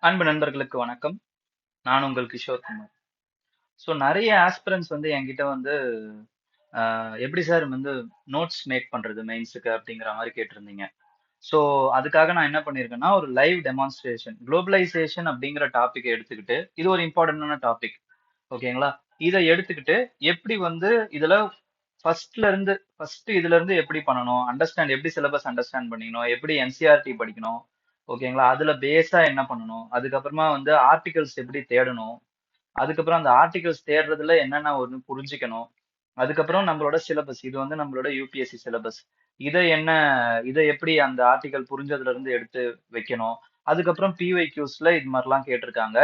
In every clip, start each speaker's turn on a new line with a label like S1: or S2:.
S1: அன்பு நண்பர்களுக்கு வணக்கம். நான் உங்கள் கிஷோர் குமார். ஸோ நெறைய ஆஸ்பிரண்ட்ஸ் வந்து என்கிட்ட வந்து எப்படி சார் வந்து நோட்ஸ் மேக் பண்றது மெயின்ஸுக்கு அப்படிங்கிற மாரி கேட்டிருந்தீங்க. ஸோ அதுக்காக நான் என்ன பண்ணியிருக்கேன்னா, ஒரு லைவ் டெமான்ஸ்ட்ரேஷன் குளோபலைசேஷன் அப்படிங்கிற டாபிக்க எடுத்துக்கிட்டு, இது ஒரு இம்பார்ட்டன்டான டாபிக். ஓகேங்களா? இத எடுத்துக்கிட்டு எப்படி வந்து இதுல ஃபர்ஸ்ட் இதுல இருந்து எப்படி பண்ணணும்? எப்படி சிலபஸ் அண்டர்ஸ்டாண்ட் பண்ணிக்கணும்? எப்படி என்சிஆர்டி படிக்கணும்? ஓகேங்களா? அதுல பேஸா என்ன பண்ணணும்? அதுக்கப்புறமா வந்து ஆர்டிகல்ஸ் எப்படி தேடணும்? அதுக்கப்புறம் அந்த ஆர்டிகல்ஸ் தேடுறதுல என்னென்ன ஒண்ணு புரிஞ்சுக்கணும். அதுக்கப்புறம் நம்மளோட சிலபஸ் இது வந்து நம்மளோட யூபிஎஸ்சி சிலபஸ். இதை என்ன இதை எப்படி அந்த ஆர்டிகல் புரிஞ்சதுல இருந்து எடுத்து வைக்கணும். அதுக்கப்புறம் பிஒய்க்யூஸ்ல இது மாதிரிலாம் கேட்டிருக்காங்க.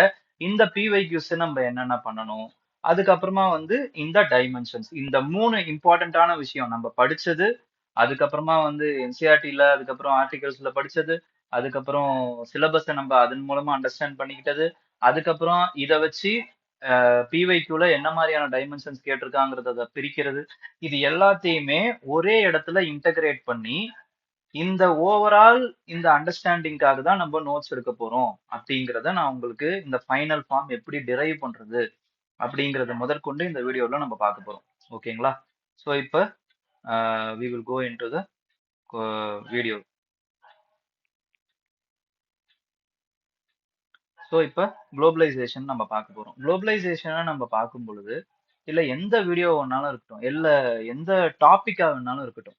S1: இந்த பிஒய்க்யூஸ் நம்ம என்னென்ன பண்ணணும். அதுக்கப்புறமா வந்து இந்த டைமென்ஷன்ஸ் இந்த 3 இம்பார்ட்டன்டான விஷயம் நம்ம படிச்சது. அதுக்கப்புறமா வந்து என்சிஆர்டில அதுக்கப்புறம் ஆர்டிகல்ஸ்ல படிச்சது. அதுக்கப்புறம் சிலபஸை நம்ம அதன் மூலமா அண்டர்ஸ்டாண்ட் பண்ணிக்கிட்டது. அதுக்கப்புறம் இதை வச்சு பிவைக்யூல என்ன மாதிரியான டைமென்ஷன்ஸ் கேட்டிருக்காங்கிறத பிரிக்கிறது. இது எல்லாத்தையுமே ஒரே இடத்துல இன்டகிரேட் பண்ணி இந்த ஓவரால் இந்த அண்டர்ஸ்டாண்டிங்காக தான் நம்ம நோட்ஸ் எடுக்க போறோம் அப்படிங்கிறத நான் உங்களுக்கு இந்த ஃபைனல் ஃபார்ம் எப்படி டிரைவ் பண்றது அப்படிங்கறத முதற்கொண்டு இந்த வீடியோல நம்ம பார்க்க போறோம். ஓகேங்களா? ஸோ இப்போ we will go into the video. So இப்போ குளோபலைசேஷன் நம்ம பார்க்க போறோம். குளோபலைசேஷனை நம்ம பார்க்கும் பொழுது இல்ல எந்த வீடியோ வேணாலும் இருக்கட்டும், இல்ல எந்த டாபிக்கா வேணாலும் இருக்கட்டும்,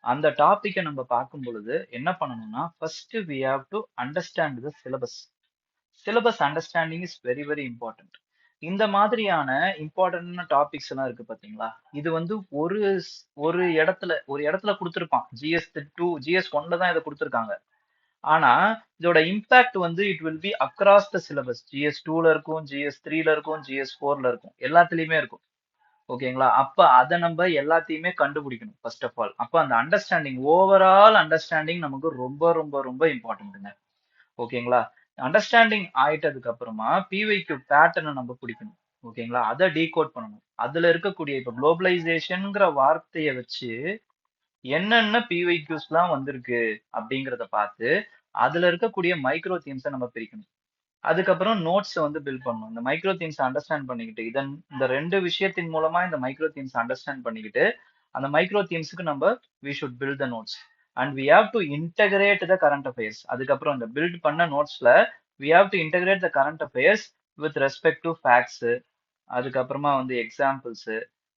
S1: அந்த டாபிக்கை நம்ம பார்க்கும் பொழுது என்ன பண்ணணும்னா first we have to understand the syllabus. Syllabus understanding is very very important. இந்த மாதிரியான இம்பார்ட்டன்டான டாபிக்ஸ் எல்லாம் இருக்கு பாத்தீங்களா? இது வந்து ஒரு ஒரு இடத்துல கொடுத்திருப்பான். GS1ல தான் இதை கொடுத்திருக்காங்க. ஆனா இதோட இம்பாக்ட் வந்து it will be across the syllabus. GS2ல இருக்கும், GS3ல இருக்கும், GS4ல இருக்கும், எல்லாத்துலயுமே இருக்கும். ஓகேங்களா? அப்ப அத நம்ம எல்லாத்தையுமே கண்டுபிடிக்கணும் ஃபர்ஸ்ட் ஆஃப் ஆல். அப்ப அந்த அண்டர்ஸ்டாண்டிங் ஓவரால் அண்டர்ஸ்டாண்டிங் நமக்கு ரொம்ப ரொம்ப ரொம்ப இம்பார்ட்டன்ட்ங்க. ஓகேங்களா? அண்டர்ஸ்டாண்டிங் ஆயிட்டதுக்கு அப்புறமா பிவைக்யூ பேட்டர்னை நம்ம பிடிக்கணும். ஓகேங்களா? அதை டீகோட் பண்ணணும். அதுல இருக்கக்கூடிய இப்ப குளோபலைசேஷன்ங்கிற வார்த்தையை வச்சு என்னென்ன பிவைக்யூஸ் எல்லாம் வந்திருக்கு அப்படிங்கறத பார்த்து அதுல இருக்கக்கூடிய மைக்ரோ தீம்ஸை நம்ம பிரிக்கணும். அதுக்கப்புறம் நோட்ஸ் வந்து பில்ட் பண்ணணும். இந்த மைக்ரோ தீம்ஸ் அண்டர்ஸ்டாண்ட் பண்ணிக்கிட்டு இந்த ரெண்டு விஷயத்தின் மூலமா இந்த மைக்ரோ தீம்ஸ் அண்டர்ஸ்டாண்ட் பண்ணிக்கிட்டு அந்த மைக்ரோ தீம்ஸ்க்கு நம்ம we should build the notes and we have to integrate the current affairs. அதுக்கப்புறம் இந்த பில்ட் பண்ண நோட்ஸ்ல we have to integrate the current affairs with respect to facts. அதுக்கப்புறமா வந்து எக்ஸாம்பிள்ஸ்.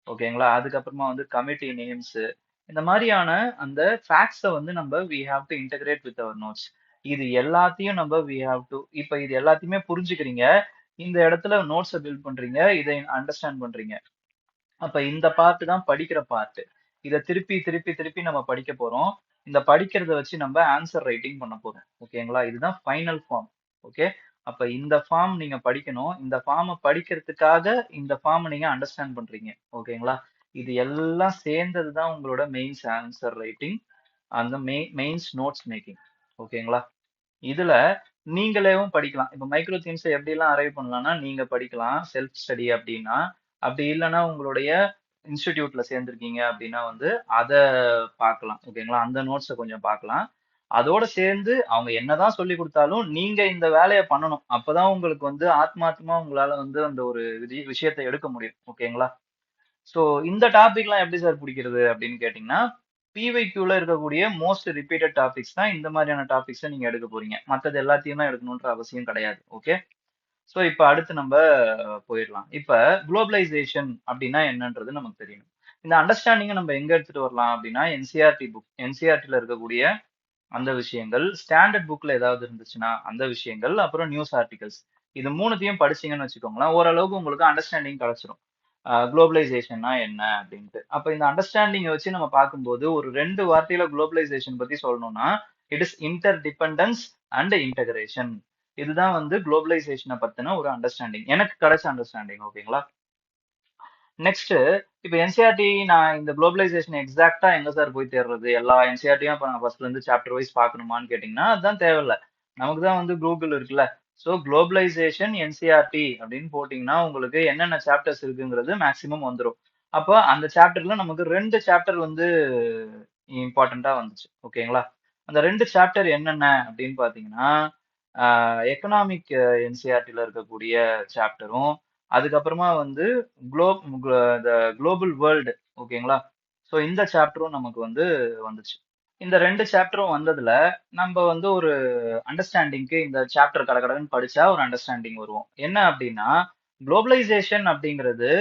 S1: ஓகேங்களா? அதுக்கப்புறமா வந்து கமிட்டி நேம்ஸ். இந்த மாதிரியான அந்த ஃபேக்ட்ஸை வந்து நம்ம we have to integrate with our notes. இது எல்லாத்தையும் நம்ம வி ஹாவ் டு இப்ப இது எல்லாத்தையுமே புரிஞ்சுக்கிறீங்க. இந்த இடத்துல நோட்ஸை பில்ட் பண்றீங்க, இதை அண்டர்ஸ்டாண்ட் பண்றீங்க. அப்ப இந்த பார்ட் தான் படிக்கிற பார்ட். இத திருப்பி திருப்பி திருப்பி நம்ம படிக்க போறோம். இந்த படிக்கிறத வச்சு நம்ம ஆன்சர் ரைட்டிங் பண்ண போறோம். ஓகேங்களா? இதுதான் ஃபைனல் ஃபார்ம். ஓகே. அப்ப இந்த ஃபார்ம் நீங்க படிக்கணும். இந்த ஃபார்மை படிக்கிறதுக்காக இந்த ஃபார்மை நீங்க அண்டர்ஸ்டாண்ட் பண்றீங்க. ஓகேங்களா? இது எல்லாம் சேர்ந்தது தான் உங்களோட மெயின்ஸ் ஆன்சர் ரைட்டிங், அந்த மெயின்ஸ் நோட்ஸ் மேக்கிங். ஓகேங்களா? இதுல நீங்களேவும் படிக்கலாம். இப்ப மைக்ரோ தீம்ஸை எப்படி எல்லாம் அரைவ் பண்ணலாம்னா நீங்க படிக்கலாம் செல்ஃப் ஸ்டடி அப்படின்னா. அப்படி இல்லைன்னா உங்களுடைய இன்ஸ்டிடியூட்ல சேர்ந்திருக்கீங்க அப்படின்னா வந்து அத பார்க்கலாம். ஓகேங்களா? அந்த நோட்ஸை கொஞ்சம் பார்க்கலாம். அதோட சேர்ந்து அவங்க என்னதான் சொல்லி கொடுத்தாலும் நீங்க இந்த வேலையை பண்ணணும். அப்பதான் உங்களுக்கு வந்து ஆத்மார்த்தமா உங்களால வந்து அந்த ஒரு விஷயத்தை எடுக்க முடியும். ஓகேங்களா? சோ இந்த டாபிக்லாம் எப்படி சார் பிடிக்கிறது அப்படின்னு கேட்டீங்கன்னா, பிவைக்யூல இருக்கக்கூடிய மோஸ்ட் ரிப்பீட்டட் டாபிக்ஸ் தான் இந்த மாதிரியான டாபிக்ஸை நீங்க எடுக்க போறீங்க. மத்தது எல்லாத்தையும் தான் எடுக்கணுன்ற அவசியம் கிடையாது. ஓகே. சோ இப்ப அடுத்து நம்ம போயிடலாம். இப்ப குளோபலைசேஷன் அப்படின்னா என்னன்றது நமக்கு தெரியணும். இந்த அண்டர்ஸ்டாண்டிங்கை நம்ம எங்க எடுத்துட்டு வரலாம் அப்படின்னா என்சிஆர்டி புக். என்சிஆர்டில இருக்கக்கூடிய அந்த விஷயங்கள், ஸ்டாண்டர்ட் புக்ல ஏதாவது இருந்துச்சுன்னா அந்த விஷயங்கள், அப்புறம் நியூஸ் ஆர்டிகல்ஸ். இது மூணுத்தையும் படிச்சீங்கன்னு வச்சுக்கோங்களேன், ஓரளவுக்கு உங்களுக்கு அண்டர்ஸ்டாண்டிங் கிடைச்சிரும். குளோபலைசேஷன்னா என்ன அப்படின்ட்டு. அப்ப இந்த அண்டர்ஸ்டாண்டிங்கை வச்சு நம்ம பார்க்கும்போது ஒரு 2 வார்த்தையில குளோபலைசேஷன் பத்தி சொல்லணும்னா it is inter dependence and integration. இதுதான் வந்து குளோபலைசேஷனை பத்தின ஒரு அண்டர்ஸ்டாண்டிங், எனக்கு கிடைச்ச அண்டர்ஸ்டாண்டிங். ஓகேங்களா? நெக்ஸ்ட் இப்ப என்சிஆர்டி நான் இந்த குளோபலைசேஷன் எக்ஸாக்டா எங்க சார் போய் தேடுறது? எல்லா என்சிஆர்டியும் இப்ப நான் ஃபர்ஸ்ட்ல இருந்து சாப்டர் வைஸ் பார்க்கணுமான்னு கேட்டீங்கன்னா அதுதான் தேவையில்ல. நமக்கு தான் வந்து கூகுள் இருக்குல்ல. சோ குளோபலைசேஷன் என்சிஆர்டி அப்படின்னு போட்டீங்கன்னா உங்களுக்கு என்னென்ன சாப்டர்ஸ் இருக்குங்கிறது மேக்சிமம் வந்துடும். அப்போ அந்த சாப்டர்ல நமக்கு 2 சாப்டர் வந்து இம்பார்ட்டண்டா வந்துச்சு. ஓகேங்களா? அந்த 2 சாப்டர் என்னென்ன அப்படின்னு பாத்தீங்கன்னா எக்கனாமிக் என்சிஆர்டில இருக்கக்கூடிய சாப்டரும், அதுக்கப்புறமா வந்து குளோபல் வேர்ல்டு, ஓகேங்களா? ஸோ இந்த சாப்டரும் நமக்கு வந்து வந்துச்சு. இந்த ரெண்டு சாப்டரும் வந்ததுல நம்ம வந்து ஒரு அண்டர்ஸ்டாண்டிங்க்கு இந்த சாப்டர் கடகடன்னு படிச்சா ஒரு அண்டர்ஸ்டாண்டிங் வருவோம். என்ன அப்படின்னா, குளோபலைசேஷன் அப்படிங்கிறது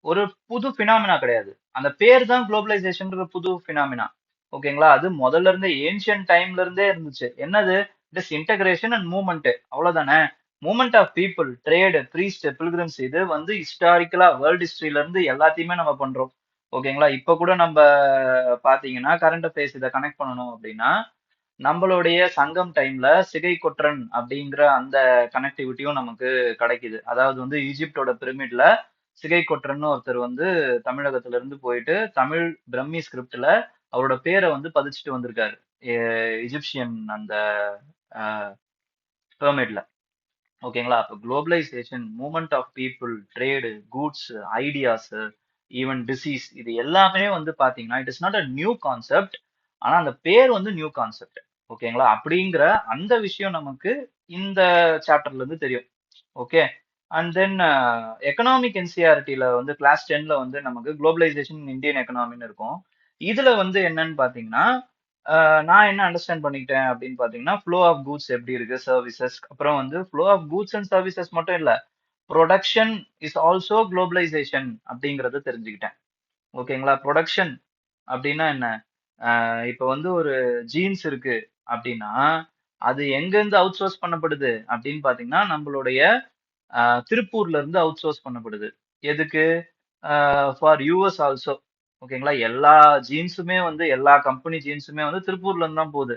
S1: ஒரு புது பினாமினா கிடையாது. அந்த பேர் தான் குளோபலைசேஷன் புது பினாமினா. ஓகேங்களா? அது முதல்ல இருந்தே ஏன்ஷியன்ட் டைம்ல இருந்தே இருந்துச்சு. என்னது? This integration and movement. அவ்வளவுதானே. Movement of people, trade, priest, pilgrims, இது வந்து ஹிஸ்டாரிக்கலா வேர்ல்ட் ஹிஸ்டரியில இருந்து எல்லாத்தையுமே நம்ம பண்றோம். ஓகேங்களா? இப்ப கூட நம்ம பாத்தீங்கன்னா கரண்ட் அஃபேர்ஸ் இதை கனெக்ட் பண்ணணும் அப்படின்னா, நம்மளுடைய சங்கம் டைம்ல சிகை கொற்றன் அப்படிங்கிற அந்த கனெக்டிவிட்டியும் நமக்கு கிடைக்குது. அதாவது வந்து ஈஜிப்டோட பிரமிட்ல சிகை கொற்றன்னு ஒருத்தர் வந்து தமிழகத்துல இருந்து போயிட்டு தமிழ் பிரம்மி ஸ்கிரிப்ட்ல அவரோட பேரை வந்து பதிச்சுட்டு வந்திருக்காரு. எஜிப்சியன் அந்த பிரமிட்ல. ஓகேங்களா? அப்ப globalisation, movement of people, trade, goods, ideas, even disease, இது எல்லாமே வந்து பாத்தீங்கன்னா it is not a new concept. ஆனா அந்த பேர் வந்து நியூ கான்செப்ட். ஓகேங்களா? அப்படிங்கிற அந்த விஷயம் நமக்கு இந்த சாப்டர்ல இருந்து தெரியும். ஓகே. அண்ட் தென் எக்கனாமிக் என்சிஆர்டில வந்து கிளாஸ் 10ல வந்து நமக்கு குளோபலைசேஷன் இந்தியன் எக்கனாமின்னு இருக்கும். இதுல வந்து என்னன்னு பாத்தீங்கன்னா, நான் என்ன அண்டர்ஸ்டாண்ட் பண்ணிக்கிட்டேன் அப்படின்னு பாத்தீங்கன்னா, ஃப்ளோ ஆஃப் கூட்ஸ் எப்படி இருக்கு, சர்வீசஸ், அப்புறம் வந்து flow of goods and services மட்டும் இல்ல, ப்ரொடக்ஷன் இஸ் ஆல்சோ குளோபலைசேஷன் அப்படிங்கறத தெரிஞ்சுக்கிட்டேன். ஓகேங்களா? ப்ரொடக்ஷன் அப்படின்னா என்ன? இப்ப வந்து ஒரு ஜீன்ஸ் இருக்கு அப்படின்னா, அது எங்க இருந்து அவுட் சோர்ஸ் பண்ணப்படுது அப்படின்னு பாத்தீங்கன்னா, நம்மளுடைய திருப்பூர்ல இருந்து அவுட் சோர்ஸ் பண்ணப்படுது. எதுக்கு? For us also. ஓகேங்களா? எல்லா ஜீன்ஸுமே வந்து எல்லா கம்பெனி ஜீன்ஸுமே வந்து திருப்பூர்ல இருந்து தான் போகுது.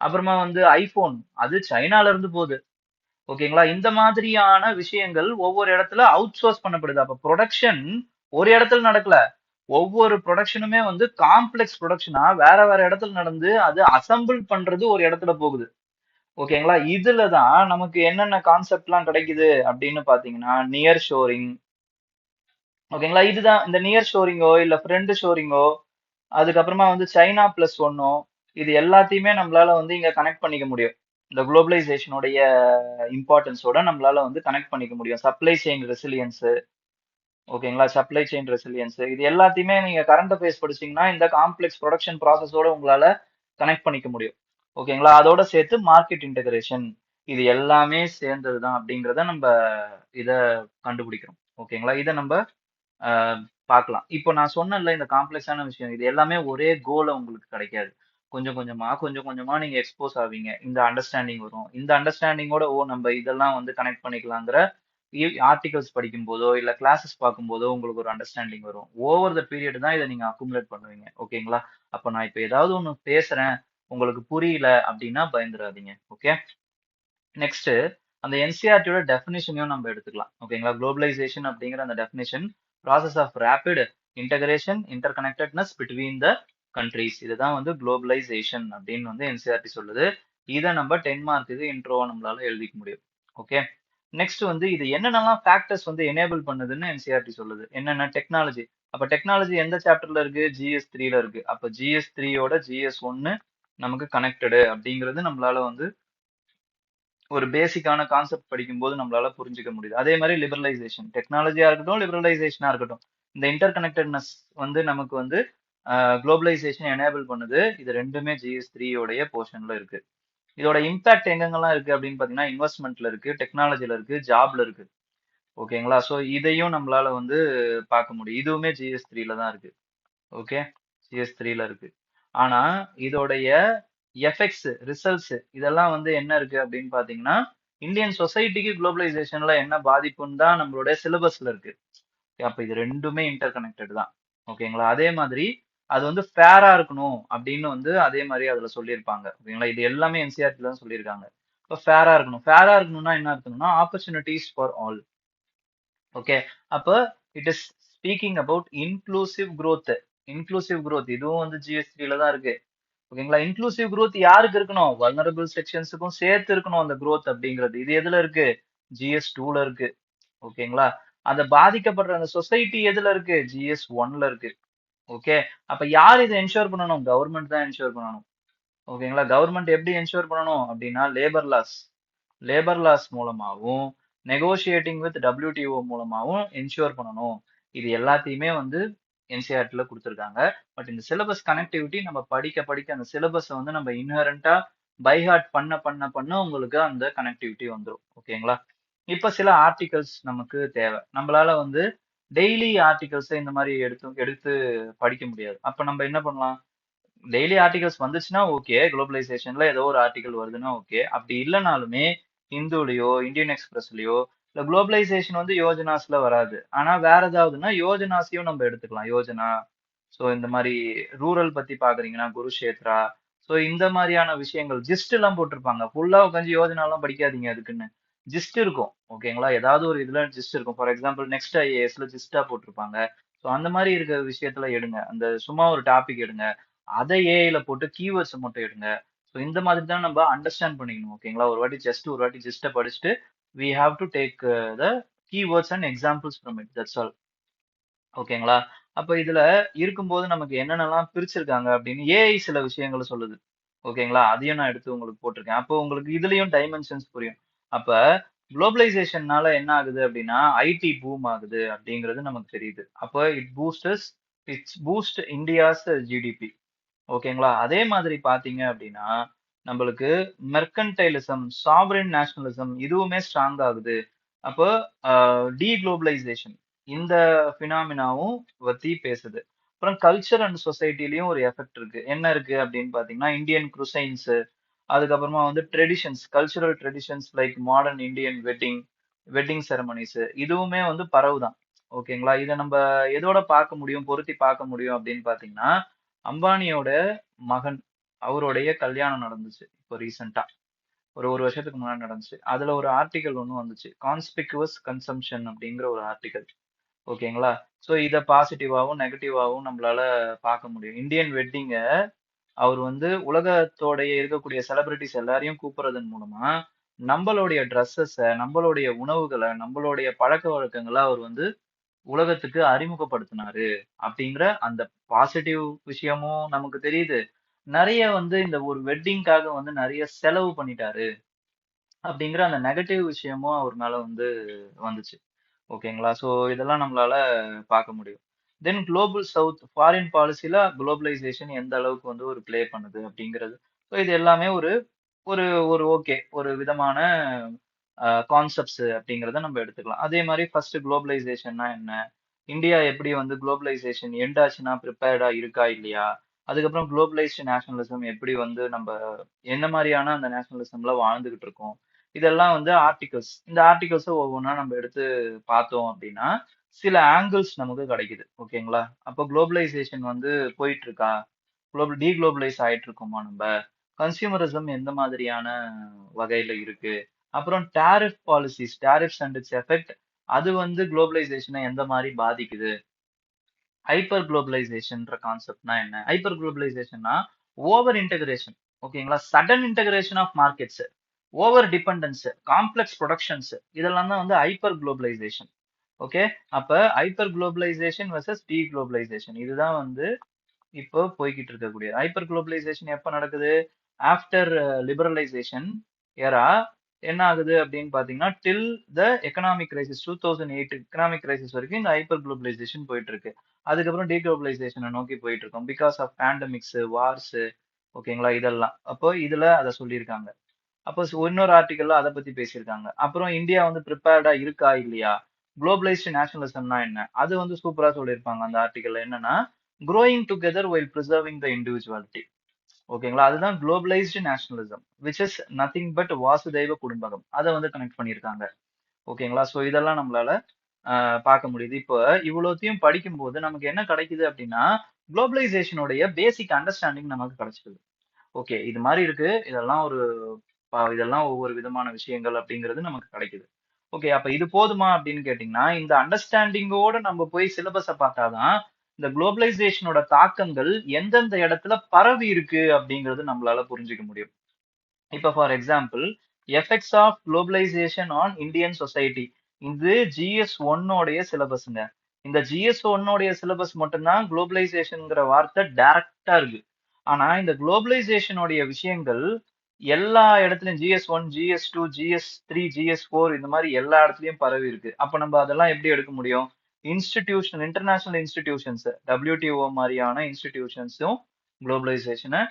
S1: அப்புறமா வந்து ஐபோன், அது சைனால இருந்து போகுது. ஓகேங்களா? இந்த மாதிரியான விஷயங்கள் ஒவ்வொரு இடத்துல அவுட் சோர்ஸ் பண்ணப்படுது. அப்ப ப்ரொடக்ஷன் ஒரு இடத்துல நடக்கல. ஒவ்வொரு ப்ரொடக்ஷனுமே வந்து காம்ப்ளெக்ஸ் ப்ரொடக்ஷனா வேற வேற இடத்துல நடந்து அது அசெம்பிள் பண்றது ஒரு இடத்துல போகுது. ஓகேங்களா? இதுல தான் நமக்கு என்னென்ன கான்செப்ட்லாம் கிடைக்குது அப்படின்னு பாத்தீங்கன்னா, நியர் ஷோரிங். ஓகேங்களா? இதுதான் இந்த நியர் ஷோரிங்கோ இல்ல ஃப்ரெண்ட் ஷோரிங்கோ, அதுக்கப்புறமா வந்து சைனா பிளஸ் ஒன்னோ, இது எல்லாத்தையுமே நம்மளால வந்து இங்க கனெக்ட் பண்ணிக்க முடியும். இந்த குளோபலைசேஷனுடைய இம்பார்ட்டன்ஸோட நம்மளால வந்து கனெக்ட் பண்ணிக்க முடியும். Supply chain resilience. ஓகேங்களா? சப்ளை செயின் ரெசிலியன்ஸ், இது எல்லாத்தையுமே நீங்க கரண்ட் அஃபேர்ஸ் படிச்சீங்கன்னா இந்த காம்ப்ளெக்ஸ் ப்ரொடக்ஷன் ப்ராசஸோட உங்களால கனெக்ட் பண்ணிக்க முடியும். ஓகேங்களா? அதோட சேர்த்து மார்க்கெட் இன்டகிரேஷன், இது எல்லாமே சேர்ந்தது தான் அப்படிங்கிறத நம்ம இத கண்டுபிடிக்கிறோம். ஓகேங்களா? இதை நம்ம ஆஹ் பார்க்கலாம். இப்போ நான் சொன்னேன்ல இந்த காம்ப்ளெக்ஸான விஷயம், இது எல்லாமே ஒரே கோல உங்களுக்கு கிடைக்காது. கொஞ்சம் கொஞ்சமா நீங்க எக்ஸ்போஸ் ஆவீங்க. இந்த அண்டர்ஸ்டாண்டிங் வரும். இந்த அண்டர்ஸ்டாண்டிங்கோட ஓ நம்ம இதெல்லாம் வந்து கனெக்ட் பண்ணிக்கலாங்கிற ஆர்டிகல்ஸ் படிக்கும் போதோ இல்ல கிளாஸஸ் பார்க்கும்போதோ உங்களுக்கு ஒரு அண்டர்ஸ்டாண்டிங் வரும். ஓவர் த பீரியட் தான் இதை நீங்க அக்குமுலேட் பண்ணுவீங்க. ஓகேங்களா? அப்ப நான் இப்ப ஏதாவது ஒண்ணு பேசுறேன், உங்களுக்கு புரியல அப்படின்னா பயந்துடாதீங்க. ஓகே. நெக்ஸ்ட், அந்த என்சிஆர்டியோட டெஃபினிஷனையும் நம்ம எடுத்துக்கலாம். ஓகேங்களா? குளோபலைசேஷன் அப்படிங்கிற அந்த definition, process of rapid integration interconnectedness between the countries, இதுதான் வந்து குளோபலைசேஷன் அப்படின்னு வந்து என்சிஆர்டி சொல்லுது. இதை நம்ம 10 மார்க்குக்கு இன்ட்ரோவா நம்மளால எழுதிக்க முடியும். ஓகே. நெக்ஸ்ட் வந்து இது என்னென்னலாம் ஃபேக்டர்ஸ் வந்து எனேபிள் பண்ணுதுன்னு என்சிஆர்டி சொல்லுது. என்னென்ன? டெக்னாலஜி. அப்ப டெக்னாலஜி எந்த சாப்டர்ல இருக்கு? ஜிஎஸ் 3ல இருக்கு. அப்ப ஜிஎஸ் 3யோட ஜிஎஸ் 1 நமக்கு கனெக்டடு அப்படிங்கிறது நம்மளால வந்து ஒரு பேசிக்கான கான்செப்ட் படிக்கும்போது நம்மளால புரிஞ்சுக்க முடியுது. அதே மாதிரி லிபரலைசேஷன், டெக்னாலஜியா இருக்கட்டும், லிபரலைசேஷனா இருக்கட்டும், இந்த இன்டர் கனெக்டட்னஸ் வந்து நமக்கு வந்து குளோபலைசேஷன் எனேபிள் பண்ணுது. இது ரெண்டுமே ஜிஎஸ் 3யோடைய போர்ஷன்ல இருக்கு. இதோட இம்பாக்ட் எங்கெங்கெல்லாம் இருக்கு அப்படின்னு பாத்தீங்கன்னா, இன்வெஸ்ட்மெண்ட்ல இருக்கு, டெக்னாலஜில இருக்கு, ஜாப்ல இருக்கு. ஓகேங்களா? சோ இதையும் நம்மளால வந்து பார்க்க முடியும். இதுவுமே ஜிஎஸ் 3ல தான் இருக்கு. ஓகே. சிஎஸ் 3ல இருக்கு. ஆனா இதோடைய எஃபெக்ட்ஸ், ரிசல்ட்ஸ், இதெல்லாம் வந்து என்ன இருக்கு அப்படின்னு பாத்தீங்கன்னா, இந்தியன் சொசைட்டிக்கு குளோபலைசேஷன்ல என்ன பாதிப்புன்னு தான் நம்மளுடைய சிலபஸ்ல இருக்கு. அப்ப இது ரெண்டுமே இன்டர் கனெக்டட் தான். ஓகேங்களா? அதே மாதிரி அது வந்து ஃபேரா இருக்கணும் அப்படின்னு வந்து அதே மாதிரி அதுல சொல்லியிருப்பாங்க. ஓகேங்களா? இது எல்லாமே என்சிஆர்டில தான் சொல்லியிருக்காங்க. இப்போ ஃபேரா இருக்கணும். ஃபேரா இருக்கணும்னா என்ன அர்த்தம்னா ஆப்பர்ச்சுனிட்டிஸ் ஃபார் ஆல். ஓகே. அப்ப it is speaking about inclusive growth. Inclusive growth இதுவும் வந்து ஜிஎஸ்டில தான் இருக்கு. ஓகேங்களா? இன்க்ளூசிவ் growth யாருக்கு இருக்கணும்? வல்னரபிள் செக்ஷன்ஸுக்கும் சேர்த்து இருக்கணும் அந்த growth அப்படிங்கிறது. இது எதுல இருக்கு? ஜிஎஸ் 2ல இருக்கு. ஓகேங்களா? அந்த பாதிக்கப்படுற அந்த சொசைட்டி எதுல இருக்கு? ஜிஎஸ் 1ல இருக்கு. ஓகே. அப்ப யார் இதை என்ஷூர் பண்ணணும்? கவர்மெண்ட் தான் என்ஷூர் பண்ணணும். ஓகேங்களா? கவர்மெண்ட் எப்படி என்ஷூர் பண்ணணும் அப்படின்னா லேபர் லாஸ். லேபர் லாஸ் மூலமாகவும் நெகோஷியேட்டிங் வித் WTO மூலமாகவும் என்ஷூர் பண்ணணும். இது எல்லாத்தையுமே வந்து என்சிஆர்டில கொடுத்துருக்காங்க. பட் இந்த சிலபஸ் கனெக்டிவிட்டி நம்ம படிக்க படிக்க அந்த சிலபஸை வந்து நம்ம இன்ஹரண்டா பைஹார்ட் பண்ண பண்ண பண்ண உங்களுக்கு அந்த கனெக்டிவிட்டி வந்துடும். ஓகேங்களா? இப்ப சில ஆர்டிகல்ஸ் நமக்கு தேவை. நம்மளால வந்து டெய்லி ஆர்டிகல்ஸ் இந்த மாதிரி எடுத்து எடுத்து படிக்க முடியாது. அப்ப நம்ம என்ன பண்ணலாம்? டெய்லி ஆர்டிகல்ஸ் வந்துச்சுன்னா ஓகே, குளோபலைசேஷன்ல ஏதோ ஒரு ஆர்டிகல் வருதுன்னா ஓகே. அப்படி இல்லைனாலுமே இந்துலயோ இந்தியன் எக்ஸ்பிரஸ்லயோ இல்ல குளோபலைசேஷன் வந்து யோஜனாஸ்ல வராது. ஆனா வேற ஏதாவதுன்னா யோஜனாஸையும் நம்ம எடுத்துக்கலாம். யோஜனா, சோ இந்த மாதிரி ரூரல் பத்தி பாக்குறீங்கன்னா குருஷேத்ரா, சோ இந்த மாதிரியான விஷயங்கள் ஜிஸ்ட் எல்லாம் போட்டிருப்பாங்க. ஃபுல்லா உட்காந்து யோஜனா எல்லாம் படிக்காதீங்க. அதுக்குன்னு ஜிஸ்ட் இருக்கும். ஓகேங்களா? ஏதாவது ஒரு இதுல ஜிஸ்ட் இருக்கும். ஃபார் எக்ஸாம்பிள் நெக்ஸ்ட் ஐஏஎஸ்ல ஜிஸ்டா போட்டிருப்பாங்க. சோ அந்த மாதிரி இருக்கிற விஷயத்துல எடுங்க. அந்த சும்மா ஒரு டாபிக் எடுங்க. அதை ஏஐல போட்டு கீவேர்ட்ஸ் மட்டும் எடுங்க. ஸோ இந்த மாதிரி தான் நம்ம அண்டர்ஸ்டாண்ட் பண்ணிக்கணும். ஓகேங்களா? ஒரு வாட்டி ஜஸ்ட்டை படிச்சுட்டு we have to take the keywords and examples from it. That's all. ஓகேங்களா? அப்ப இதுல இருக்கும்போது நமக்கு என்னென்னலாம் பிரிச்சிருக்காங்க அப்படின்னு ஏஐ சில விஷயங்களை சொல்லுது. ஓகேங்களா? அதையும் நான் எடுத்து உங்களுக்கு போட்டிருக்கேன். அப்போ உங்களுக்கு இதுலயும் டைமென்ஷன்ஸ் புரியும். அப்ப குளோபலைசேஷன்னால என்ன ஆகுது அப்படின்னா ஐடி பூம் ஆகுது அப்படிங்கிறது நமக்கு தெரியுது. அப்போ இட்ஸ் பூஸ்ட் இந்தியாஸ் ஜிடிபி. ஓகேங்களா? அதே மாதிரி பாத்தீங்க அப்படின்னா நம்மளுக்கு மெர்கன்டைலிசம், சாவரின் நேஷனலிசம் இதுவுமே ஸ்ட்ராங் ஆகுது. அப்போ டீகுளோபலைசேஷன் இந்த பினாமினாவும் பத்தி பேசுது. அப்புறம் கல்ச்சர் அண்ட் சொசைட்டிலையும் ஒரு எஃபெக்ட் இருக்கு. என்ன இருக்கு அப்படின்னு பாத்தீங்கன்னா இந்தியன் குருசைன்ஸ், அதுக்கப்புறமா வந்து traditions, cultural traditions like modern Indian wedding ceremonies இதுவுமே வந்து பரவுதான். ஓகேங்களா? இதை நம்ம எதோட பார்க்க முடியும், பொருத்தி பார்க்க முடியும் அப்படின்னு பாத்தீங்கன்னா அம்பானியோட மகன் அவருடைய கல்யாணம் நடந்துச்சு இப்போ ரீசெண்டா. ஒரு வருஷத்துக்கு முன்னாடி நடந்துச்சு. அதுல ஒரு ஆர்டிகல் ஒண்ணு வந்துச்சு. கான்ஸ்பிகுவஸ் கன்சம்ஷன் அப்படிங்கிற ஒரு ஆர்டிகல். ஓகேங்களா? சோ இத பாசிட்டிவாவும் நெகட்டிவாவும் நம்மளால பார்க்க முடியும். இந்தியன் வெட்டிங்க அவர் வந்து உலகத்தோடைய இருக்கக்கூடிய செலிபிரிட்டிஸ் எல்லாரையும் கூப்பிடுறதன் மூலமா நம்மளுடைய ட்ரெஸ்ஸஸ, நம்மளுடைய உணவுகளை, நம்மளுடைய பழக்க வழக்கங்களை அவர் வந்து உலகத்துக்கு அறிமுகப்படுத்தினாரு அப்படிங்கிற அந்த பாசிட்டிவ் விஷயமும் நமக்கு தெரியுது. நிறைய வந்து இந்த ஒரு வெட்டிங்காக வந்து நிறைய செலவு பண்ணிட்டாரு அப்படிங்கிற அந்த நெகட்டிவ் விஷயமும் அவர் மேல வந்து வந்துச்சு. ஓகேங்களா? சோ இதெல்லாம் நம்மளால பார்க்க முடியும். தென் குளோபல் சவுத் ஃபாரின் பாலிசில குளோபலைசேஷன் எந்த அளவுக்கு வந்து ஒரு ப்ளே பண்ணுது அப்படிங்கிறது. ஸோ இது எல்லாமே ஒரு ஒரு ஒரு ஓகே ஒரு விதமான கான்செப்ட்ஸ் அப்படிங்கிறத நம்ம எடுத்துக்கலாம். அதே மாதிரி ஃபர்ஸ்ட் குளோபலைசேஷன்னா என்ன? இந்தியா எப்படி வந்து குளோபலைசேஷன் எண்ட் ஆச்சுன்னா ப்ரிப்பேர்டா இருக்கா இல்லையா? அதுக்கப்புறம் குளோபலைஸ்டு நேஷனலிசம் எப்படி வந்து நம்ம என்ன மாதிரியான அந்த நேஷனலிசம்ல வாழ்ந்துகிட்டு இருக்கோம்? இதெல்லாம் வந்து ஆர்டிகல்ஸ். இந்த ஆர்டிகல்ஸை ஒவ்வொன்றா நம்ம எடுத்து பார்த்தோம் அப்படின்னா சில ஆங்கிள்ஸ் நமக்கு கிடைக்குது. ஓகேங்களா? அப்போ குளோபலைசேஷன் வந்து போயிட்டு இருக்கா? டீகுளோபலைஸ் ஆயிட்டு இருக்கோமா நம்ம? கன்சியூமரிசம் எந்த மாதிரியான வகையில இருக்கு? அப்புறம் டாரிஃப்ஸ் அண்ட் இட்ஸ் எஃபெக்ட் அது வந்து குளோபலைசேஷனை எந்த மாதிரி பாதிக்குது? ஹைப்பர் குளோபலைசேஷன்ற கான்செப்ட்னா என்ன? ஹைப்பர் குளோபலைசேஷன்னா ஓவர் இன்டகிரேஷன். ஓகேங்களா? Sudden integration of markets, over dependence, complex productions இதெல்லாம் தான் வந்து ஹைப்பர் குளோபலைசேஷன். ஓகே. அப்ப hyper globalization versus deglobalization இதுதான் வந்து இப்போ போய்கிட்டு இருக்கக்கூடிய ஹைப்பர் குளோபலைசேஷன் எப்ப நடக்குது? ஆஃப்டர் லிபரலைசேஷன் எரா என்ன ஆகுது அப்படின்னு பாத்தீங்கன்னா till the economic crisis 2008 economic crisis வரைக்கும் இந்த ஹைப்பர் குளோபலைசேஷன் போயிட்டு இருக்கு. அதுக்கப்புறம் டீகுளோபலைசேஷனை நோக்கி போயிட்டு இருக்கோம் பிகாஸ் ஆஃப் பேண்டமிக்ஸ், வார்ஸ். ஓகேங்களா? இதெல்லாம் அப்போ இதுல அதை சொல்லியிருக்காங்க. அப்போ இன்னொரு ஆர்டிக்கல்ல அதை பத்தி பேசியிருக்காங்க. அப்புறம் இந்தியா வந்து ப்ரிப்பேர்டா இருக்கா இல்லையா? குளோபலைஸ்டு நேஷனலிசம்னா என்ன? அது வந்து சூப்பரா சொல்லியிருப்பாங்க அந்த ஆர்டிக்கல்ல. என்னன்னா growing together while preserving the individuality. ஓகேங்களா? அதுதான் globalised nationalism which is nothing but வாசுதெய்வ குடும்பகம். அதை வந்து கனெக்ட் பண்ணியிருக்காங்க. ஓகேங்களா? சோ இதெல்லாம் நம்மளால பார்க்க முடியுது. இப்போ இவ்வளோத்தையும் படிக்கும்போது நமக்கு என்ன கிடைக்குது அப்படின்னா குளோபலைசேஷனுடைய பேசிக் அண்டர்ஸ்டாண்டிங் நமக்கு கிடைச்சிருது. ஓகே இது மாதிரி இருக்கு. இதெல்லாம் ஒவ்வொரு விதமான விஷயங்கள் அப்படிங்கிறது நமக்கு கிடைக்குது. ஓகே அப்ப இது போதுமா அப்படின்னு கேட்டீங்கன்னா இந்த அண்டர்ஸ்டாண்டிங்கோட நம்ம போய் சிலபஸை பார்த்தாதான் இந்த குளோபலைசேஷனோட தாக்கங்கள் எந்தெந்த இடத்துல பரவி இருக்கு அப்படிங்கிறது நம்மளால புரிஞ்சுக்க முடியும். இப்ப for example effects of globalisation on Indian society இது ஜிஎஸ் ஒன்னோடைய சிலபஸ்ங்க. இந்த ஜிஎஸ் ஒன்னோடைய சிலபஸ் மட்டும்தான் குளோபலைசேஷன்ங்கிற வார்த்தை டைரக்டா இருக்கு. ஆனா இந்த குளோபலைசேஷனுடைய விஷயங்கள் எல்லா இடத்துலயும் GS1, GS2, GS3, GS4 இந்த மாதிரி எல்லா இடத்துலயும் பரவி இருக்கு. அப்ப நம்ம அதெல்லாம் எப்படி எடுக்க முடியும்? இன்டர்நேஷனல் இன்ஸ்டிடியூஷன்ஸ், WTO மாதிரியான இன்ஸ்டிடியூஷன்ஸும் குளோபலைசேஷனை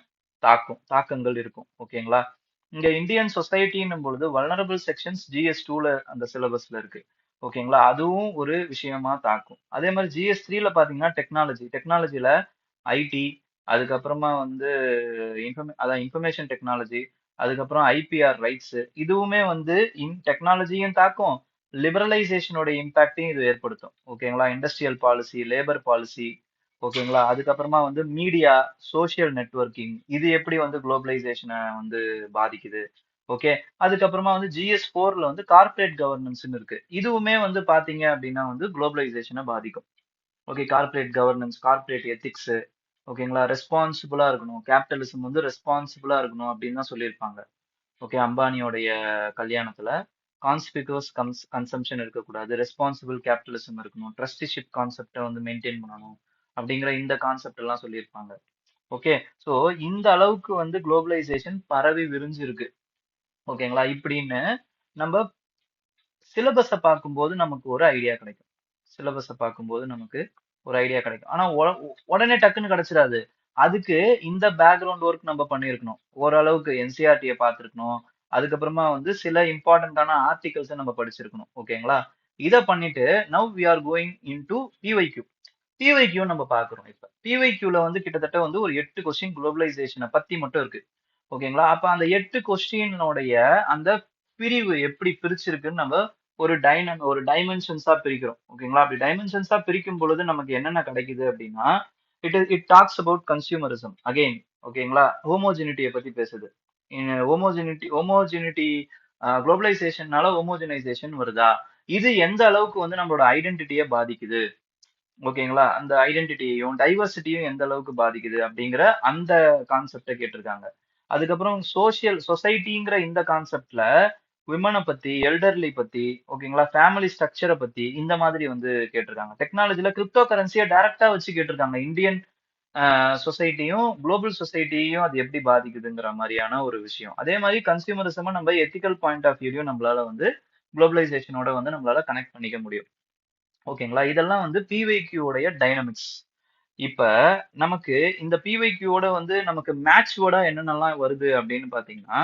S1: தாக்கங்கள் இருக்கும். ஓகேங்களா? இங்க இந்தியன் சொசைட்டின்னும் பொழுது வல்னரபிள் செக்ஷன்ஸ் GS2ல அந்த சிலபஸ்ல இருக்கு. ஓகேங்களா? அதுவும் ஒரு விஷயமா தாக்கும். அதே மாதிரி GS3ல பாத்தீங்கன்னா டெக்னாலஜில ஐடி, அதுக்கப்புறமா வந்து அதான் இன்ஃபர்மேஷன் டெக்னாலஜி, அதுக்கப்புறம் ஐபிஆர் ரைட்ஸ், இதுவுமே வந்து டெக்னாலஜியும் தாக்கும், லிபரலைசேஷனோட இம்பாக்டையும் இது ஏற்படுத்தும். ஓகேங்களா? இண்டஸ்ட்ரியல் பாலிசி, லேபர் பாலிசி, ஓகேங்களா? அதுக்கப்புறமா வந்து மீடியா, சோஷியல் நெட்வொர்க்கிங், இது எப்படி வந்து குளோபலைசேஷனை வந்து பாதிக்குது. ஓகே. அதுக்கப்புறமா வந்து GS4ல வந்து கார்ப்பரேட் கவர்னன்ஸ்னு இருக்கு. இதுவுமே வந்து பாத்தீங்க அப்படின்னா வந்து குளோபலைசேஷனை பாதிக்கும். Okay. Corporate governance, corporate ethics, ஓகேங்களா? ரெஸ்பான்சிபிளா இருக்கணும், கேபிட்டலிசம் வந்து ரெஸ்பான்சிபிளா இருக்கணும் அப்படின்னு தான் சொல்லியிருப்பாங்க. ஓகே. அம்பானியோடைய கல்யாணத்துல கான்ஸ்பிகுவஸ் கன்சம்ஷன் இருக்கக்கூடாது, ரெஸ்பான்சிபிள் கேபிட்டலிசம் இருக்கணும், ட்ரஸ்டிஷிப் கான்செப்டை வந்து மெயின்டைன் பண்ணணும் அப்படிங்கிற இந்த கான்செப்ட் எல்லாம் சொல்லியிருப்பாங்க. ஓகே. ஸோ இந்த அளவுக்கு வந்து குளோபலைசேஷன் பரவி விரிஞ்சிருக்கு. ஓகேங்களா? இப்படின்னு நம்ம சிலபஸை பார்க்கும்போது நமக்கு ஒரு ஐடியா கிடைக்கும். சிலபஸை பார்க்கும்போது நமக்கு ஒரு ஐடியா கிடைக்கும். ஆனா உடனே டக்குன்னு கிடைச்சிடாது. அதுக்கு இந்த பேக்ரவுண்ட் ஒர்க் நம்ம பண்ணியிருக்கணும். ஓரளவுக்கு என்சிஆர்டியை பார்த்துருக்கணும். அதுக்கப்புறமா வந்து சில இம்பார்ட்டன்டான ஆர்டிகல்ஸை நம்ம படிச்சிருக்கணும். ஓகேங்களா? இதை பண்ணிட்டு now we are going into PYQ. PYQ நம்ம பார்க்குறோம். இப்ப பிஒய்க்யூல வந்து கிட்டத்தட்ட வந்து ஒரு 8 கொஸ்டின் குளோபலைசேஷனை பத்தி மட்டும் இருக்கு. ஓகேங்களா? அப்ப அந்த 8 கொஸ்டினுடைய அந்த பிரிவு எப்படி பிரிச்சிருக்குன்னு நம்ம ஒரு டைமென்ஷன்ஸா பிரிக்கிறோம். ஓகேங்களா? அப்படி டைமென்ஷன்ஸா பிரிக்கும் பொழுது நமக்கு என்னென்ன கிடைக்குது அப்படின்னா, it talks about consumerism again. ஓகேங்களா? ஹோமோஜெனிட்டியை பத்தி பேசுது. ஹோமோஜெனிட்டி குளோபலைசேஷன்னால ஹோமோஜனைசேஷன் வருதா? இது எந்த அளவுக்கு வந்து நம்மளோட ஐடென்டிட்டியை பாதிக்குது? ஓகேங்களா? அந்த ஐடென்டிட்டியையும் டைவர்சிட்டியும் எந்த அளவுக்கு பாதிக்குது அப்படிங்கிற அந்த கான்செப்டை கேட்டிருக்காங்க. அதுக்கப்புறம் சொசைட்டிங்கிற இந்த கான்செப்ட்ல விமனை பத்தி, எல்டர்லி பத்தி, ஓகேங்களா? ஃபேமிலி ஸ்ட்ரக்சரை பத்தி இந்த மாதிரி வந்து கேட்டிருக்காங்க. டெக்னாலஜில கிரிப்டோ கரன்சியை டைரக்டா வச்சு கேட்டிருக்காங்க. இந்தியன் சொசைட்டியும் குளோபல் சொசைட்டியும் அது எப்படி பாதிக்குதுங்கிற மாதிரியான ஒரு விஷயம். அதே மாதிரி கன்சியூமரிசம் நம்ம எத்திக்கல் பாயிண்ட் ஆஃப் வியூலையும் நம்மளால வந்து குளோபலைசேஷனோட வந்து நம்மளால கனெக்ட் பண்ணிக்க முடியும். ஓகேங்களா? இதெல்லாம் வந்து பிவைக்யூடைய டைனமிக்ஸ். இப்ப நமக்கு இந்த பிவைக்யூவோட வந்து நமக்கு மேட்ச் வேர்டா என்னென்னலாம் வருது அப்படின்னு பாத்தீங்கன்னா,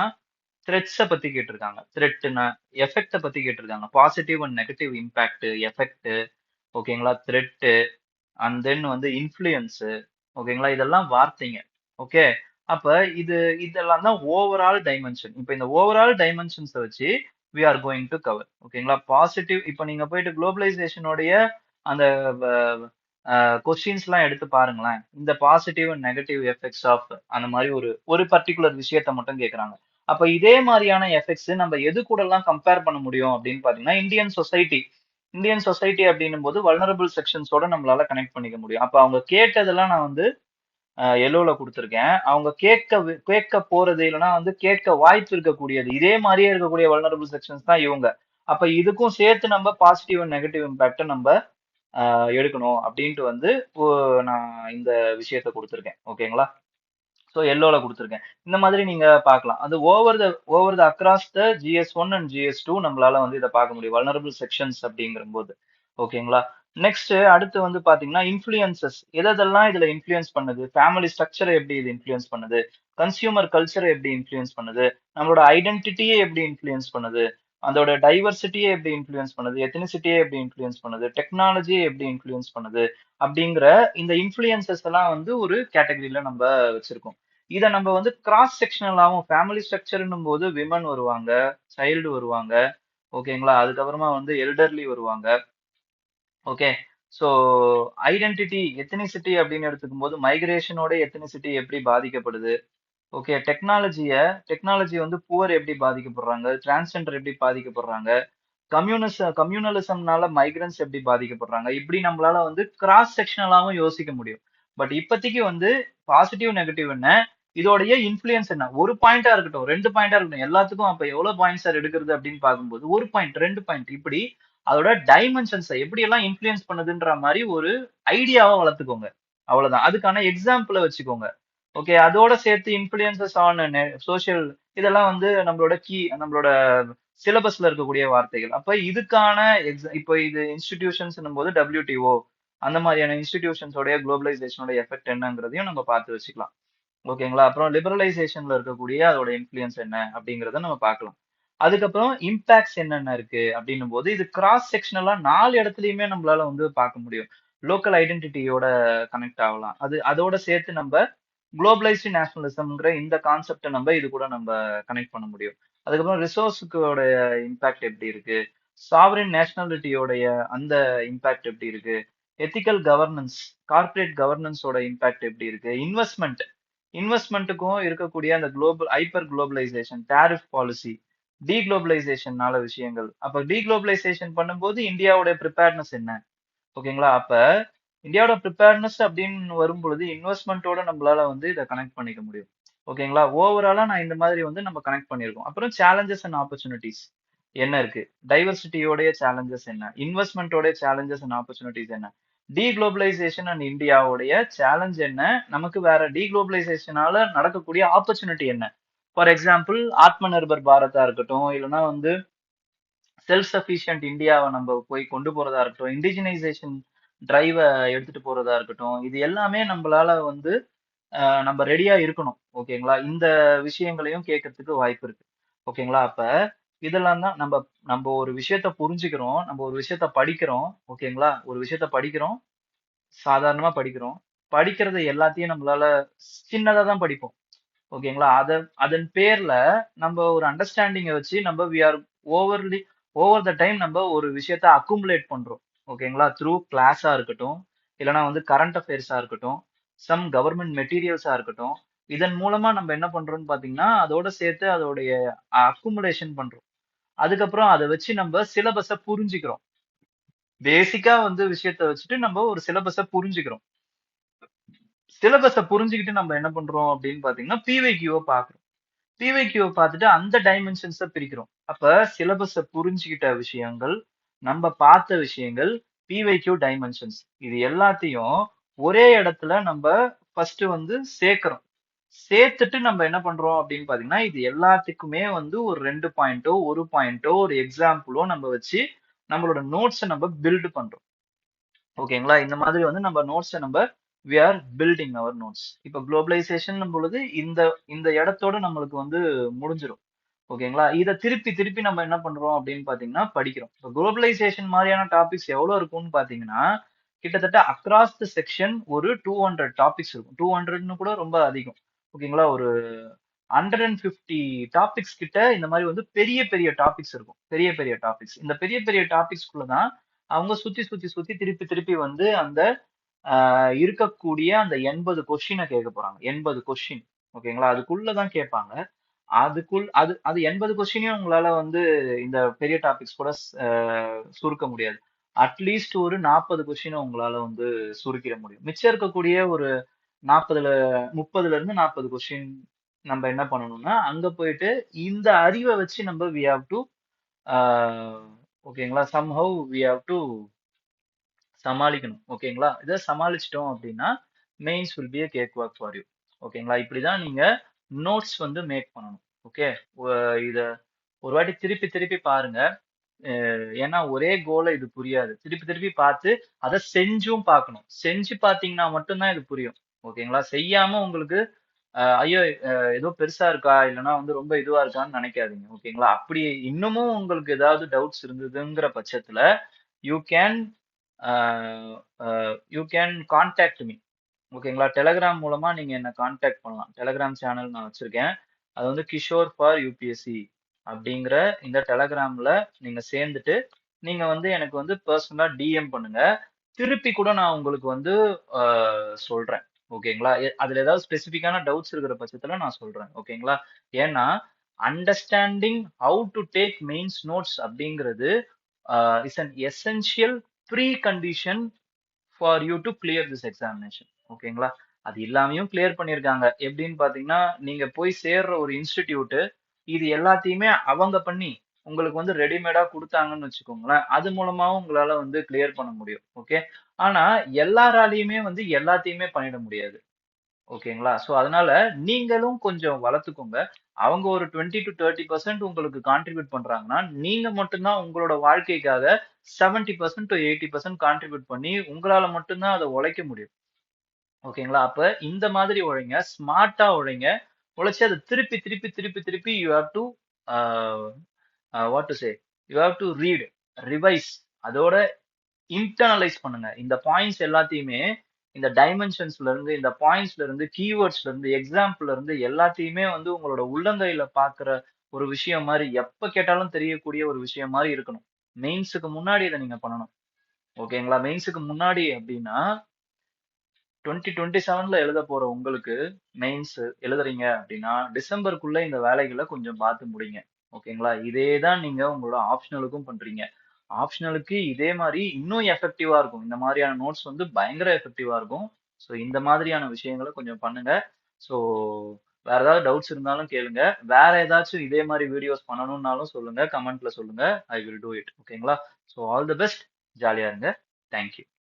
S1: த்ரெட்ஸை பத்தி கேட்டிருக்காங்க. த்ரெட்னா எஃபெக்ட பத்தி கேட்டிருக்காங்க. Positive and negative impact, effect, ஓகேங்களா? த்ரெட் அண்ட் தென் வந்து இன்ஃப்ளூயன்ஸ், ஓகேங்களா? இதெல்லாம் வார்த்தைங்க. ஓகே. அப்ப இது இதெல்லாம் தான் ஓவரால் டைமென்ஷன். இப்ப இந்த ஓவரால் டைமென்ஷன்ஸை வச்சு we are going to cover. ஓகேங்களா? பாசிட்டிவ், இப்ப நீங்க போயிட்டு குளோபலைசேஷனுடைய அந்த கொஸ்டின்ஸ் எல்லாம் எடுத்து பாருங்களேன். இந்த positive and negative effects of அந்த மாதிரி ஒரு ஒரு பர்டிகுலர் விஷயத்த மட்டும் கேக்குறாங்க. அப்ப இதே மாதிரியான எஃபெக்ட்ஸ் நம்ம எது கூட எல்லாம் கம்பேர் பண்ண முடியும் அப்படின்னு பாத்தீங்கன்னா, இந்தியன் சொசைட்டி அப்படின்னும் போது வல்னரபிள் செக்ஷன்ஸோட நம்மளால கனெக்ட் பண்ணிக்க முடியும். அப்ப அவங்க கேட்டதெல்லாம் நான் வந்து எல்லோல கொடுத்துருக்கேன். அவங்க கேட்க போறது இல்லைன்னா வந்து கேட்க வாய்ப்பு இருக்கக்கூடியது இதே மாதிரியே இருக்கக்கூடிய வல்னரபிள் செக்ஷன்ஸ் தான் இவங்க. அப்ப இதுக்கும் சேர்த்து நம்ம பாசிட்டிவ் அண்ட் நெகட்டிவ் இம்பாக்ட நம்ம எடுக்கணும் அப்படின்ட்டு வந்து நான் இந்த விஷயத்த கொடுத்துருக்கேன். ஓகேங்களா? ஸோ எல்லோல கொடுத்துருக்கேன். இந்த மாதிரி நீங்க பார்க்கலாம். அது over the across the GS1 and GS2 நம்மளால வந்து இதை பார்க்க முடியும். வல்னரபிள் செக்ஷன்ஸ் அப்படிங்கிற போது. ஓகேங்களா? நெக்ஸ்ட் அடுத்து வந்து பாத்தீங்கன்னா இன்ஃபுளுயன்சஸ். எதெல்லாம் இதுல இன்ஃபுளுயன்ஸ் பண்ணுது? ஃபேமிலி ஸ்ட்ரக்சரை எப்படி இது இன்ஃபுளுயன்ஸ் பண்ணுது? கன்சியூமர் கல்ச்சரை எப்படி இன்ஃபுளுயன்ஸ் பண்ணுது? நம்மளோட ஐடென்டிட்டியை எப்படி இன்ஃபுளுயன்ஸ் பண்ணுது? அதோட டைவர்சிட்டியை எப்படி இன்ஃபுளுயன்ஸ் பண்ணுது? எத்தனிசிட்டியை எப்படி இன்ஃபுளுயன்ஸ் பண்ணுது? டெக்னாலஜியை எப்படி இன்ஃபுளுயன்ஸ் பண்ணுது? அப்படிங்கிற இந்த இன்ஃபுளுயன்சஸ் எல்லாம் வந்து ஒரு கேட்டகரியில நம்ம வச்சிருக்கோம். இதை நம்ம வந்து கிராஸ் செக்ஷனலாவும் ஃபேமிலி ஸ்ட்ரக்சர்னும் போது விமன் வருவாங்க, சைல்டு வருவாங்க, ஓகேங்களா? அதுக்கப்புறமா வந்து எல்டர்லி வருவாங்க. ஓகே. ஸோ ஐடென்டிட்டி, எத்தனிசிட்டி அப்படின்னு எடுத்துக்கும் போது மைக்ரேஷனோட எத்தனிசிட்டி எப்படி பாதிக்கப்படுது? ஓகே. டெக்னாலஜி வந்து புவர் எப்படி பாதிக்கப்படுறாங்க? டிரான்ஸ்ஜெண்டர் எப்படி பாதிக்கப்படுறாங்க? கம்யூனலிசம்னால மைக்ரன்ஸ் எப்படி பாதிக்கப்படுறாங்க? இப்படி நம்மளால வந்து கிராஸ் செக்ஷனலாவும் யோசிக்க முடியும். பட் இப்போதைக்கு வந்து பாசிட்டிவ் நெகட்டிவ் என்ன, இதோடைய இன்ஃபுளுயன்ஸ் என்ன, ஒரு பாயிண்டா இருக்கட்டும், 2 பாயிண்டா இருக்கட்டும், எல்லாத்துக்கும் அப்ப எவ்வளவு பாயிண்ட் சார் எடுக்கிறது அப்படின்னு பார்க்கும்போது ஒரு பாயிண்ட், 2 பாயிண்ட், இப்படி அதோட டைமென்ஷன்ஸை எப்படி எல்லாம் இன்ஃபுளுயன்ஸ் பண்ணுதுன்ற மாதிரி ஒரு ஐடியாவை வளர்த்துக்கோங்க. அவ்வளவுதான். அதுக்கான எக்ஸாம்பிளை வச்சுக்கோங்க. ஓகே. அதோட சேர்த்து இன்ஃபுளுயன்சஸ் ஆன் சோஷியல், இதெல்லாம் வந்து நம்மளோட சிலபஸ்ல இருக்கக்கூடிய வார்த்தைகள். அப்ப இதுக்கான இப்போ இது இன்ஸ்டிடியூஷன்ஸ் போது WTO அந்த மாதிரியான இன்ஸ்டிடியூஷன்ஸோடைய குளோபலைசேஷனோட எஃபெக்ட் என்னங்கிறதையும் நம்ம பார்த்து வச்சுக்கலாம். ஓகேங்களா? அப்புறம் லிபரலைசேஷன்ல இருக்கக்கூடிய அதோட இன்ஃப்ளூயன்ஸ் என்ன அப்படிங்கிறத நம்ம பார்க்கலாம். அதுக்கப்புறம் இம்பாக்ட்ஸ் என்னென்ன இருக்கு அப்படின்னும் போது இது கிராஸ் செக்ஷனலா 4 இடத்துலயுமே நம்மளால வந்து பார்க்க முடியும். லோக்கல் ஐடென்டிட்டியோட கனெக்ட் ஆகலாம். அதோட சேர்த்து நம்ம குளோபலைஸ்டு நேஷனலிசம்ங்கிற இந்த கான்செப்டை இது கூட நம்ம கனெக்ட் பண்ண முடியும். அதுக்கப்புறம் ரிசோர்ஸுக்கோட இம்பாக்ட் எப்படி இருக்கு, சாவரின் நேஷனாலிட்டியோடைய அந்த இம்பாக்ட் எப்படி இருக்கு, எத்திக்கல் கவர்னன்ஸ், கார்ப்பரேட் கவர்னன்ஸோட இம்பாக்ட் எப்படி இருக்கு, இன்வெஸ்ட்மெண்ட்டுக்கும் இருக்கக்கூடிய அந்த ஹைப்பர் குளோபலைசேஷன், டாரிஃப் பாலிசி, டீகுளோபலைசேஷன்னால விஷயங்கள். அப்ப டீகுளோபலைசேஷன் பண்ணும்போது இந்தியாவுடைய ப்ரிப்பேர்னஸ் என்ன? ஓகேங்களா? அப்ப இந்தியாவோட ப்ரிப்பேர்னஸ் அப்படின்னு வரும் பொழுது இன்வெஸ்ட்மெண்ட்டோட நம்மளால வந்து இதை கனெக்ட் பண்ணிக்க முடியும். ஓகேங்களா? ஓவராலா நான் இந்த மாதிரி வந்து நம்ம கனெக்ட் பண்ணியிருக்கோம். அப்புறம் சேலஞ்சஸ் அண்ட் ஆப்பர்ச்சுனிட்டிஸ் என்ன இருக்கு, டைவர்சிட்டியோடைய சேலஞ்சஸ் என்ன, இன்வெஸ்ட்மெண்ட்டோட சேலஞ்சஸ் அண்ட் ஆப்பர்ச்சுனிட்டிஸ் என்ன, டீகுளோபலைசேஷன் அண்ட் இந்தியாவுடைய சேலஞ்ச் என்ன, நமக்கு வேற டீகுளோபலைசேஷனால நடக்கக்கூடிய ஆப்பர்ச்சுனிட்டி என்ன. ஃபார் எக்ஸாம்பிள் ஆத்ம நிர்பர் பாரதா இருக்கட்டும், இல்லைன்னா வந்து செல்ஃப் சஃபிஷியன்ட் இந்தியாவை நம்ம போய் கொண்டு போறதா இருக்கட்டும், இண்டிஜினைசேஷன் டிரைவை எடுத்துட்டு போறதா இருக்கட்டும், இது எல்லாமே நம்மளால வந்து நம்ம ரெடியா இருக்கணும். ஓகேங்களா? இந்த விஷயங்களையும் கேட்கறதுக்கு வாய்ப்பு இருக்கு. ஓகேங்களா? அப்ப இதெல்லாம் தான் நம்ம நம்ம ஒரு விஷயத்த புரிஞ்சுக்கிறோம், நம்ம ஒரு விஷயத்த படிக்கிறோம். ஓகேங்களா? ஒரு விஷயத்த படிக்கிறோம், சாதாரணமா படிக்கிறோம். படிக்கிறது எல்லாத்தையும் நம்மளால சின்னதா தான் படிப்போம். ஓகேங்களா? அதன் பேர்ல நம்ம ஒரு அண்டர்ஸ்டாண்டிங்கை வச்சு நம்ம we are overly over the time நம்ம ஒரு விஷயத்த அக்குமுலேட் பண்றோம். ஓகேங்களா? த்ரூ கிளாஸா இருக்கட்டும், இல்லைன்னா வந்து கரண்ட் அஃபேர்ஸா இருக்கட்டும், சம் கவர்மெண்ட் மெட்டீரியல்ஸா இருக்கட்டும், இதன் மூலமா நம்ம என்ன பண்றோம்னு பாத்தீங்கன்னா அதோட சேர்த்து அதோடைய அக்குமுலேஷன் பண்றோம். அதுக்கப்புறம் அதை வச்சு நம்ம சிலபஸை புரிஞ்சுக்கிறோம். பேசிக்கா வந்து விஷயத்த வச்சுட்டு நம்ம ஒரு சிலபஸை புரிஞ்சுக்கிறோம். சிலபஸை புரிஞ்சுக்கிட்டு நம்ம என்ன பண்றோம் அப்படின்னு பாத்தீங்கன்னா பிவைக்யூவை பார்க்கிறோம். பிவைக்யூவை பார்த்துட்டு அந்த டைமென்ஷன்ஸை பிரிக்கிறோம். அப்ப சிலபஸை புரிஞ்சுக்கிட்ட விஷயங்கள், நம்ம பார்த்த விஷயங்கள், பிவைக்யூ டைமென்ஷன்ஸ், இது எல்லாத்தையும் ஒரே இடத்துல நம்ம ஃபர்ஸ்ட் வந்து சேர்க்கிறோம். சேர்த்துட்டு நம்ம என்ன பண்றோம் அப்படின்னு பாத்தீங்கன்னா இது எல்லாத்துக்குமே வந்து ஒரு 2 பாயிண்டோ, ஒரு பாயிண்டோ, ஒரு எக்ஸாம்பிளோ நம்ம வச்சு நம்மளோட நோட்ஸை நம்ம பில்ட் பண்றோம். ஓகேங்களா? இந்த மாதிரி வந்து நம்ம நோட்ஸை நம்ம we are building our notes. இப்போ குளோபலைசேஷன் பொழுது இந்த இந்த இடத்தோட நம்மளுக்கு வந்து முடிஞ்சிடும். ஓகேங்களா? இதை திருப்பி திருப்பி நம்ம என்ன பண்றோம் அப்படின்னு பாத்தீங்கன்னா படிக்கிறோம். இப்போ குளோபலைசேஷன் மாதிரியான டாபிக்ஸ் எவ்வளவு இருக்கும்னு பாத்தீங்கன்னா கிட்டத்தட்ட அக்ராஸ் த செக்ஷன் ஒரு 200 டாபிக்ஸ் இருக்கும். 200ன்னு கூட ரொம்ப அதிகம். ஓகேங்களா? ஒரு 150 டாபிக்ஸ் கிட்ட இந்த மாதிரி வந்து பெரிய பெரிய டாபிக்ஸ் இருக்கும். பெரிய பெரிய டாபிக்ஸ். இந்த பெரிய பெரிய டாபிக்ஸ்குள்ள தான் அவங்க சுத்தி சுத்தி சுத்தி திருப்பி திருப்பி வந்து அந்த இருக்கக்கூடிய அந்த 80 கொஸ்டினை கேட்க போறாங்க. 80 கொஸ்டின். ஓகேங்களா? அதுக்குள்ளதான் கேட்பாங்க. அது அது 80 கொஸ்டினையும் உங்களால வந்து இந்த பெரிய டாபிக்ஸ் கூட சுருக்க முடியாது. அட்லீஸ்ட் ஒரு 40 கொஸ்டினை உங்களால வந்து சுருக்கிட முடியும். மிச்சம் இருக்கக்கூடிய ஒரு 40ல 30ல இருந்து 40 கொஸ்டின் நம்ம என்ன பண்ணணும்னா அங்க போயிட்டு இந்த அறிவை வச்சு நம்ம வி ஹாவ் டு ஓகேங்களா, சம்ஹவ் வி ஹாவ் டு சமாளிக்கணும். ஓகேங்களா? இதை சமாளிச்சிட்டோம் அப்படின்னா mains will be a cake walk for you. ஓகேங்களா? இப்படிதான் நீங்க நோட்ஸ் வந்து மேக் பண்ணணும். ஓகே, இத ஒரு வாட்டி திருப்பி திருப்பி பாருங்க. ஏன்னா ஒரே கோல இது புரியாது. திருப்பி திருப்பி பார்த்து அதை செஞ்சும் பார்க்கணும். செஞ்சு பார்த்தீங்கன்னா மட்டும்தான் இது புரியும். ஓகேங்களா? செய்யாம உங்களுக்கு ஐயோ ஏதோ பெருசா இருக்கா, இல்லைன்னா வந்து ரொம்ப இதுவா இருக்கான்னு நினைக்காதீங்க. ஓகேங்களா? அப்படி இன்னமும் உங்களுக்கு ஏதாவது டவுட்ஸ் இருந்ததுங்கிற பட்சத்துல you can you can contact me. ஓகேங்களா? டெலகிராம் மூலமா நீங்க என்ன கான்டாக்ட் பண்ணலாம். டெலகிராம் சேனல் நான் வச்சிருக்கேன். அது வந்து கிஷோர் ஃபார் யூபிஎஸ்சி அப்படிங்கிற இந்த டெலகிராம்ல நீங்க சேர்ந்துட்டு நீங்க வந்து எனக்கு வந்து பர்சனலா டிஎம் பண்ணுங்க. திருப்பி கூட நான் உங்களுக்கு வந்து சொல்றேன். ஓகேங்களா? அதுல ஏதாவது ஸ்பெசிபிக்கான டவுட்ஸ் இருக்கிற பட்சத்துல நான் சொல்றேன். ஓகேங்களா? ஏன்னா understanding how to take mains notes அப்படிங்கிறது is an essential precondition for you to clear this examination. ஓகேங்களா? அது எல்லாமையும் கிளியர் பண்ணியிருக்காங்க. எப்படின்னு பாத்தீங்கன்னா நீங்க போய் சேர்ற ஒரு இன்ஸ்டிடியூட் இது எல்லாத்தையுமே அவங்க பண்ணி உங்களுக்கு வந்து ரெடிமேடா கொடுத்தாங்கன்னு வச்சுக்கோங்களேன். அது மூலமாவும் உங்களால வந்து கிளியர் பண்ண முடியும். ஓகே, ஆனா எல்லாராலையுமே வந்து எல்லாத்தையுமே பண்ணிட முடியாது. ஓகேங்களா? சோ அதனால நீங்களும் கொஞ்சம் வளர்த்துக்கோங்க. அவங்க ஒரு 20 to 30% உங்களுக்கு கான்ட்ரிபியூட் பண்றாங்கன்னா, நீங்க மட்டும் தான் உங்களோட வாழ்க்கைக்காக 70% to 80% கான்ட்ரிபியூட் பண்ணி, உங்களால மட்டும் தான் அத உழைக்க முடியும். ஓகேங்களா? அப்ப இந்த மாதிரி உழைங்க. ஸ்மார்ட்டா உழைங்க. உழைச்சு அத திருப்பி, திருப்பி, திருப்பி, திருப்பி you have to uh what to say? You have to read, revise. அதோட இன்டர்னலைஸ் பண்ணுங்க. இந்த பாயிண்ட்ஸ் எல்லாத்தையுமே இந்த டைமென்ஷன்ஸ்ல இருந்து, இந்த பாயிண்ட்ஸ்ல இருந்து, கீவேர்ட்ஸ்ல இருந்து, எக்ஸாம்பிள்ல இருந்து எல்லாத்தையுமே வந்து உங்களோட உள்ளங்கையில பார்க்கிற ஒரு விஷயம் மாரி, எப்ப கேட்டாலும் தெரியக்கூடிய ஒரு விஷயம் மாரி இருக்கணும். மெயின்ஸ்க்கு முன்னாடி இத நீங்க பண்ணணும். ஓகேங்களா? மெயின்ஸ்க்கு முன்னாடி அப்டின்னா 2027ல எழுதப் போற உங்களுக்கு மெயின்ஸ் எழுதுறீங்க அப்டின்னா, டிசம்பருக்குள்ள இந்த வேலைகள கொஞ்சம் பார்த்து முடிங்க. ஓகேங்களா? இதே தான் நீங்க உங்களோட ஆப்ஷனலுக்கும் பண்றீங்க. ஆப்ஷனலுக்கு இதே மாரி இன்னும் எஃபெக்டிவா இருக்கும். இந்த மாரியான நோட்ஸ் வந்து பயங்கர எஃபெக்டிவா இருக்கும். ஸோ இந்த மாதிரியான விஷயங்கள கொஞ்சம் பண்ணுங்க. ஸோ வேற ஏதாவது டவுட்ஸ் இருந்தாலும் கேளுங்க. வேற ஏதாச்சும் இதே மாரி வீடியோஸ் பண்ணணும்னாலும் சொல்லுங்க. கமெண்ட்ல சொல்லுங்க. I will do it. ஓகேங்களா? So all the best. ஜாலியா இருங்க. Thank you.